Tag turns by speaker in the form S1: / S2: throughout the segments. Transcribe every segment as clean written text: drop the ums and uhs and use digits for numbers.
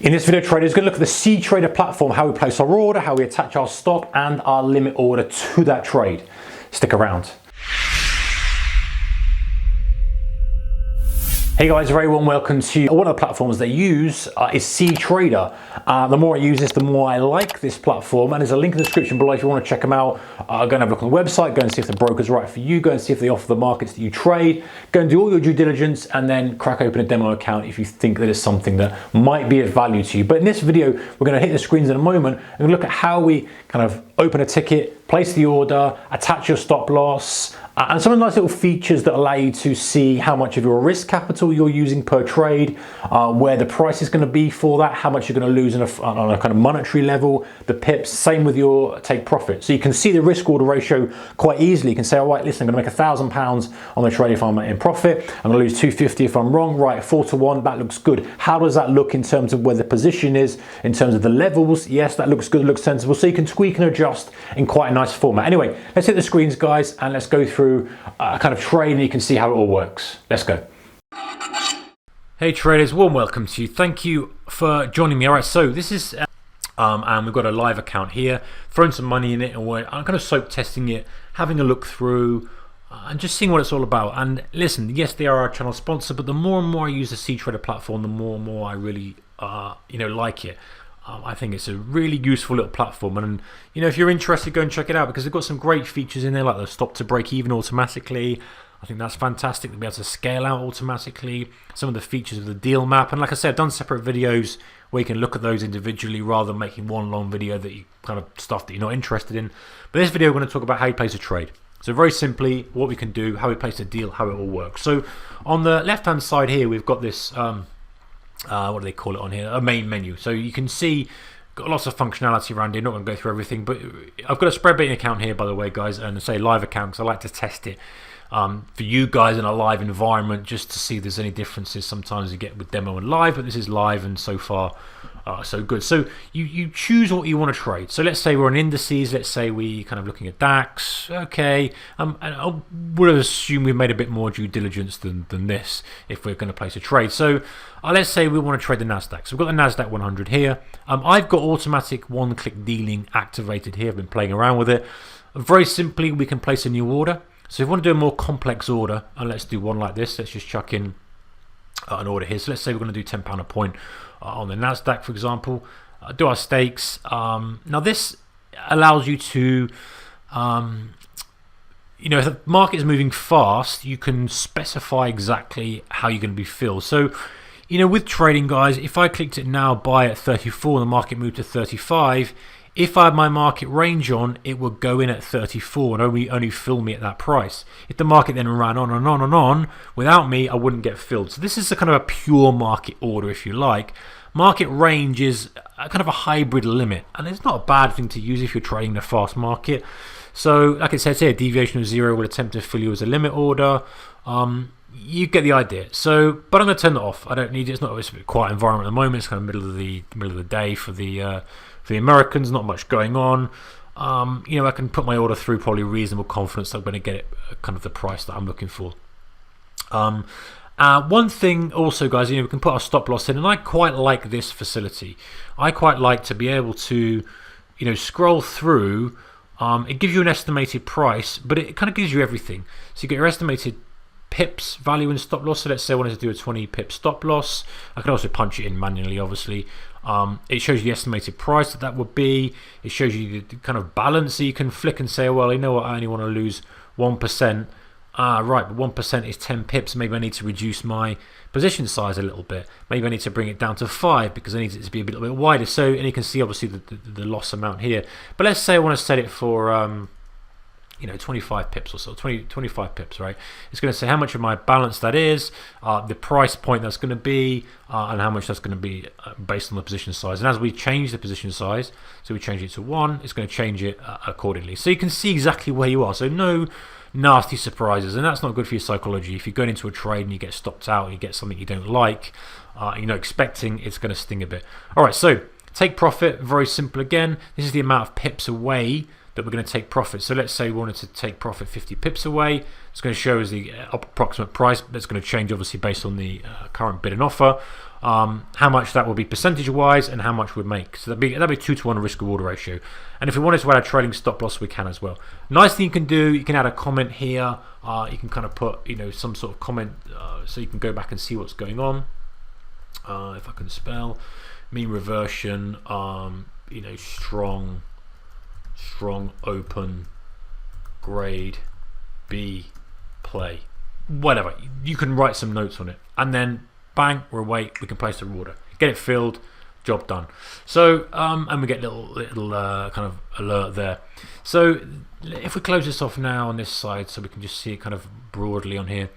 S1: In this video, traders, going to look at the cTrader platform, how we place our order, how we attach our stop and our limit order to that trade. Stick around. Hey guys, very warm welcome to one of the platforms they use is cTrader. The more I use this, the more I like this platform, and there's a link in the description below if you want to check them out. Go and have a look on the website, go and see if the broker's right for you, go and see if they offer the markets that you trade, go and do all your due diligence, and then crack open a demo account if you think that it's something that might be of value to you. But in this video, we're going to hit the screens in a moment and look at how we kind of open a ticket, place the order, attach your stop loss, and some of the nice little features that allow you to see how much of your risk capital you're using per trade, where the price is going to be for that, how much you're going to lose on a kind of monetary level, the pips, same with your take profit. So you can see the risk order ratio quite easily. You can say, all right, listen, I'm going to make £1,000 on the trade if I'm in profit. I'm going to lose 250 if I'm wrong. Right, 4-to-1, that looks good. How does that look in terms of where the position is, in terms of the levels? Yes, that looks good, looks sensible. So you can tweak and adjust in quite a nice format. Anyway, let's hit the screens, guys, and let's go through a kind of trade and you can see how it all works. Let's go. Hey traders, warm welcome to you. Thank you for joining me. All right, so this is and we've got a live account here, throwing some money in it, and I'm kind of soak testing it, having a look through and just seeing what it's all about. And listen, yes, they are our channel sponsor, but the more and more I use the cTrader platform, the more and more I really like it. I think it's a really useful little platform, and if you're interested, go and check it out because they've got some great features in there, like the stop to break even automatically. I think that's fantastic. They'll be able to scale out automatically. Some of the features of the deal map, and like I said, I've done separate videos where you can look at those individually rather than making one long video that you kind of stuff that you're not interested in. But this video, we're going to talk about how you place a trade. So very simply, what we can do, how we place a deal, how it all works. So on the left-hand side here, we've got this. What do they call it on here? A main menu. So you can see got lots of functionality around here. Not going to go through everything, but I've got a spread betting account here, by the way, guys, and say live account because I like to test it for you guys in a live environment just to see if there's any differences. Sometimes you get with demo and live, but this is live, and so far so good. So you choose what you want to trade. So let's say we're on indices. Let's say we kind of looking at DAX. Okay, and I would have assumed we've made a bit more due diligence than this if we're going to place a trade. So let's say we want to trade the Nasdaq. So we've got the Nasdaq 100 here. I've got automatic one-click dealing activated here. I've been playing around with it. Very simply, we can place a new order. So if we want to do a more complex order, and let's do one like this. Let's just chuck in an order here. So let's say we're going to do £10 a point on the Nasdaq, for example. Do our stakes. Now this allows you to, if the market is moving fast, you can specify exactly how you're going to be filled. So, with trading, guys, if I clicked it now, buy at 34, and the market moved to 35. If I had my market range on, it would go in at 34 and only fill me at that price. If the market then ran on and on and on, without me, I wouldn't get filled. So this is a kind of a pure market order, if you like. Market range is a kind of a hybrid limit, and it's not a bad thing to use if you're trading the fast market. So like it says here, deviation of 0 will attempt to fill you as a limit order. You get the idea. So, but I'm going to turn that off. I don't need it. It's a quiet environment at the moment. It's kind of middle of the day for the Americans. Not much going on. I can put my order through probably reasonable confidence that I'm going to get it kind of the price that I'm looking for. One thing also, guys, we can put our stop loss in, and I quite like this facility. I quite like to be able to, scroll through. It gives you an estimated price, but it kind of gives you everything. So you get your estimated pips value and stop loss. So let's say I wanted to do a 20 pip stop loss. I can also punch it in manually, obviously. It shows you the estimated price that would be. It shows you the kind of balance. So you can flick and say, well, you know what, I only want to lose 1%. Right, but 1% is 10 pips. Maybe I need to reduce my position size a little bit. Maybe I need to bring it down to 5 because I need it to be a little bit wider. So, and you can see obviously the loss amount here. But let's say I want to set it for 25 pips or so, 25 pips, right? It's going to say how much of my balance that is, the price point that's going to be, and how much that's going to be based on the position size. And as we change the position size, so we change it to 1, it's going to change it accordingly. So you can see exactly where you are. So no nasty surprises, and that's not good for your psychology. If you're going into a trade and you get stopped out and you get something you don't like, expecting, it's going to sting a bit. All right, so take profit, very simple again. This is the amount of pips away that we're going to take profit. So let's say we wanted to take profit 50 pips away. It's going to show us the approximate price. That's going to change obviously based on the current bid and offer. How much that will be percentage wise and how much we'd make. So that'd be 2-to-1 risk reward ratio. And if we wanted to add a trailing stop loss, we can as well. Nice thing you can do, you can add a comment here. You can kind of put some sort of comment so you can go back and see what's going on. If I can spell mean reversion, strong open grade B play, whatever. You can write some notes on it, and then bang, we're away. We can place the order, get it filled, job done. So and we get little kind of alert there. So if we close this off now on this side, so we can just see it kind of broadly on here.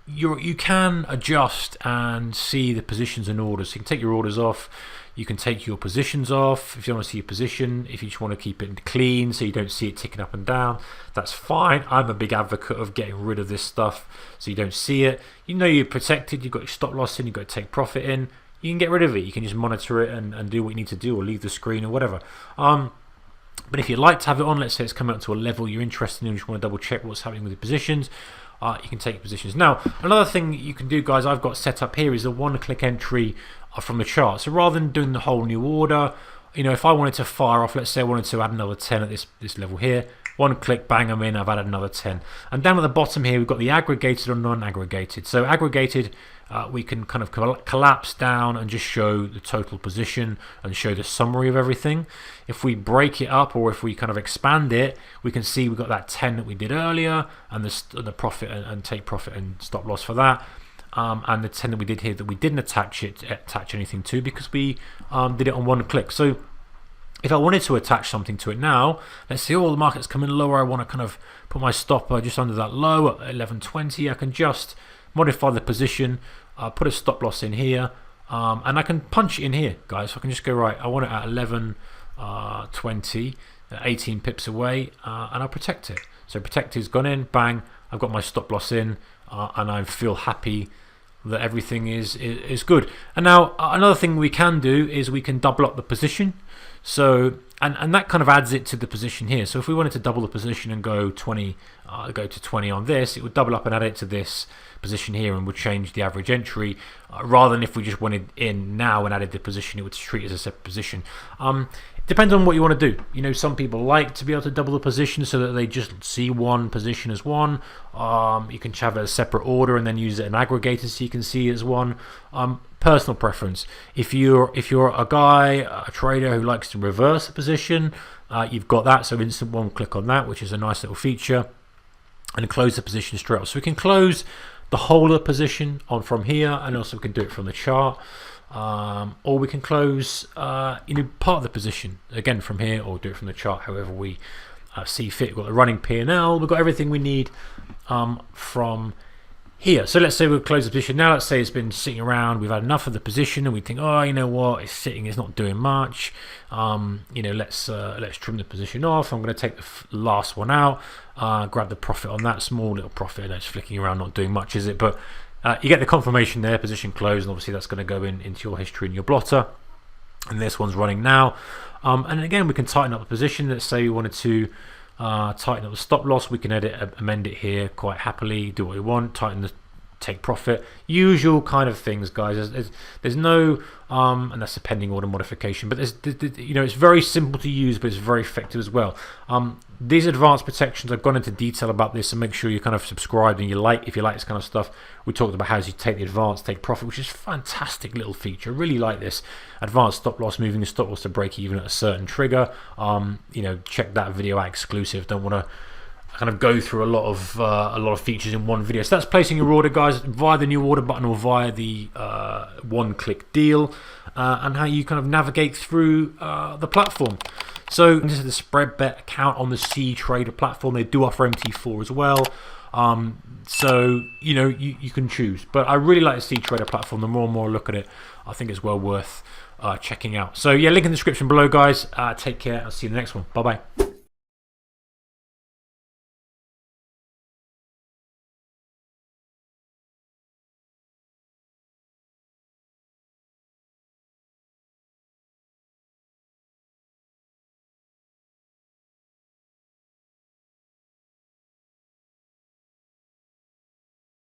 S1: You can adjust and see the positions and orders. So you can take your orders off, you can take your positions off if you want to see your position. If you just want to keep it clean so you don't see it ticking up and down, that's fine. I'm a big advocate of getting rid of this stuff so you don't see it. You're protected, you've got your stop loss in, you've got to take profit in. You can get rid of it, you can just monitor it and do what you need to do, or leave the screen or whatever. But if you'd like to have it on, let's say it's coming up to a level you're interested in and you just want to double check what's happening with your positions, you can take positions. Now, another thing you can do, guys, I've got set up here is a one-click entry from the chart. So rather than doing the whole new order, if I wanted to fire off, let's say I wanted to add another 10 at this level here, one click, bang, I'm in, I've added another 10. And down at the bottom here, we've got the aggregated or non-aggregated. So aggregated, we can kind of collapse down and just show the total position and show the summary of everything. If we break it up, or if we kind of expand it, we can see we've got that 10 that we did earlier, and the profit and take profit and stop loss for that. And the 10 that we did here that we didn't attach anything to because we did it on one click. So if I wanted to attach something to it now, let's see, the market's coming lower, I want to kind of put my stopper just under that low at 11.20. I can just modify the position, put a stop loss in here, and I can punch it in here, guys. So I can just go, right, I want it at 11.20, 18 pips away, and I'll protect it. So protected's gone in, bang, I've got my stop loss in, and I feel happy that everything is good. And now another thing we can do is we can double up the position. So and that kind of adds it to the position here. So if we wanted to double the position and go 20, go to 20 on this, it would double up and add it to this position here and would change the average entry, rather than if we just went in now and added the position, it would treat it as a separate position. Depends on what you want to do. Some people like to be able to double the position so that they just see one position as one. You can have it as a separate order and then use it in aggregated so you can see it as one. Personal preference. If you're a guy, a trader who likes to reverse a position, you've got that. So instant one click on that, which is a nice little feature, and close the position straight off. So we can close the whole of the position from here, and also we can do it from the chart. Or we can close part of the position again from here, or do it from the chart, however we see fit. We've got the running P&L, we've got everything we need from here. So let's say we'll close the position now. Let's say it's been sitting around, we've had enough of the position, and we think, oh, you know what, it's sitting, it's not doing much. Let's trim the position off. I'm going to take the last one out, grab the profit on that, small little profit. It's flicking around, not doing much, is it? But you get the confirmation there, position closed, and obviously that's going to go into your history and your blotter. And this one's running now. And again, we can tighten up the position. Let's say we wanted to tighten up the stop loss. We can amend it here quite happily, do what we want, tighten the take profit, usual kind of things, guys. There's no and that's a pending order modification, but it's very simple to use, but it's very effective as well. These advanced protections, I've gone into detail about this, and make sure you're kind of subscribed and if you like this kind of stuff. We talked about how you take the advanced take profit, which is a fantastic little feature. I really like this advanced stop loss, moving the stop loss to break even at a certain trigger. Check that video out, exclusive. Don't want to kind of go through a lot of features in one video. So that's placing your order, guys, via the new order button or via the one-click deal, and how you kind of navigate through the platform. So this is the spread bet account on the cTrader platform. They do offer MT4 as well. So you can choose, but I really like the cTrader platform. The more and more I look at it, I think it's well worth checking out. So yeah, link in the description below, guys. Take care. I'll see you in the next one. Bye bye.